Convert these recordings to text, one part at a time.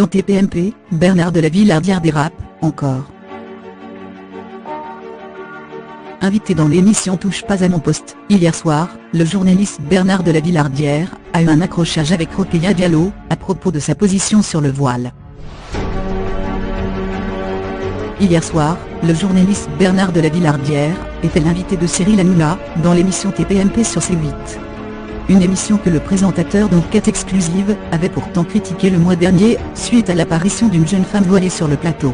Dans TPMP, Bernard de la Villardière dérape, encore. Invité dans l'émission Touche pas à mon poste, hier soir, le journaliste Bernard de la Villardière a eu un accrochage avec Rokhaya Diallo, à propos de sa position sur le voile. Hier soir, le journaliste Bernard de la Villardière était l'invité de Cyril Hanouna, dans l'émission TPMP sur C8. Une émission que le présentateur d'Enquête Exclusive avait pourtant critiquée le mois dernier, suite à l'apparition d'une jeune femme voilée sur le plateau.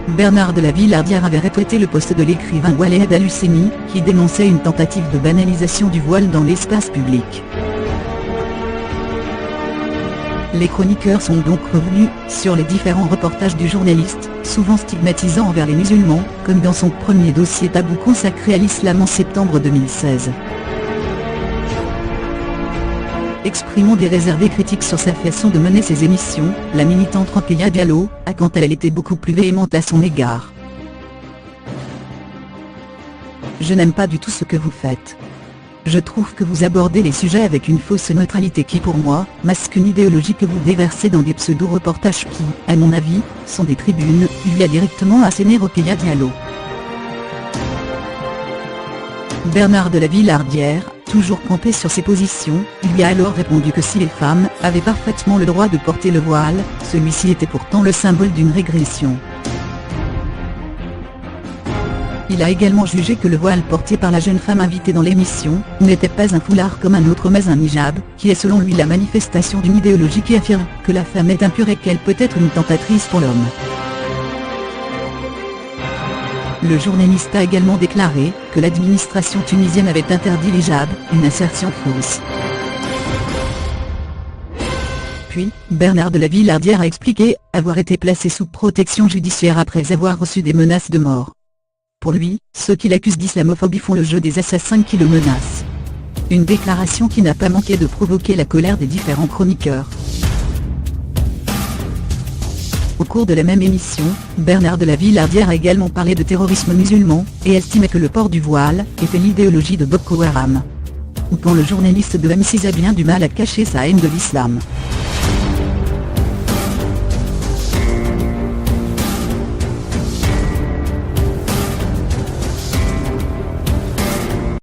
Bernard de la Villardière avait retweeté le post de l'écrivain Waled Al-Husseini, qui dénonçait une tentative de banalisation du voile dans l'espace public. Les chroniqueurs sont donc revenus sur les différents reportages du journaliste, souvent stigmatisants envers les musulmans, comme dans son premier dossier tabou consacré à l'islam en septembre 2016. Exprimant des réserves et critiques sur sa façon de mener ses émissions, la militante Rokhaya Diallo a quant à elle été beaucoup plus véhémente à son égard. Je n'aime pas du tout ce que vous faites. Je trouve que vous abordez les sujets avec une fausse neutralité qui pour moi, masque une idéologie que vous déversez dans des pseudo-reportages qui, à mon avis, sont des tribunes, lui a directement asséné Rokhaya Diallo. Bernard de la Villardière, toujours campé sur ses positions, lui a alors répondu que si les femmes avaient parfaitement le droit de porter le voile, celui-ci était pourtant le symbole d'une régression. Il a également jugé que le voile porté par la jeune femme invitée dans l'émission n'était pas un foulard comme un autre mais un hijab, qui est selon lui la manifestation d'une idéologie qui affirme que la femme est impure et qu'elle peut être une tentatrice pour l'homme. Le journaliste a également déclaré que l'administration tunisienne avait interdit l'hijab, une assertion fausse. Puis, Bernard de la Villardière a expliqué avoir été placé sous protection judiciaire après avoir reçu des menaces de mort. Pour lui, ceux qui l'accusent d'islamophobie font le jeu des assassins qui le menacent. Une déclaration qui n'a pas manqué de provoquer la colère des différents chroniqueurs. Au cours de la même émission, Bernard de la Villardière a également parlé de terrorisme musulman, et estimait que le port du voile était l'idéologie de Boko Haram. Ou quand le journaliste de M6 a bien du mal à cacher sa haine de l'islam.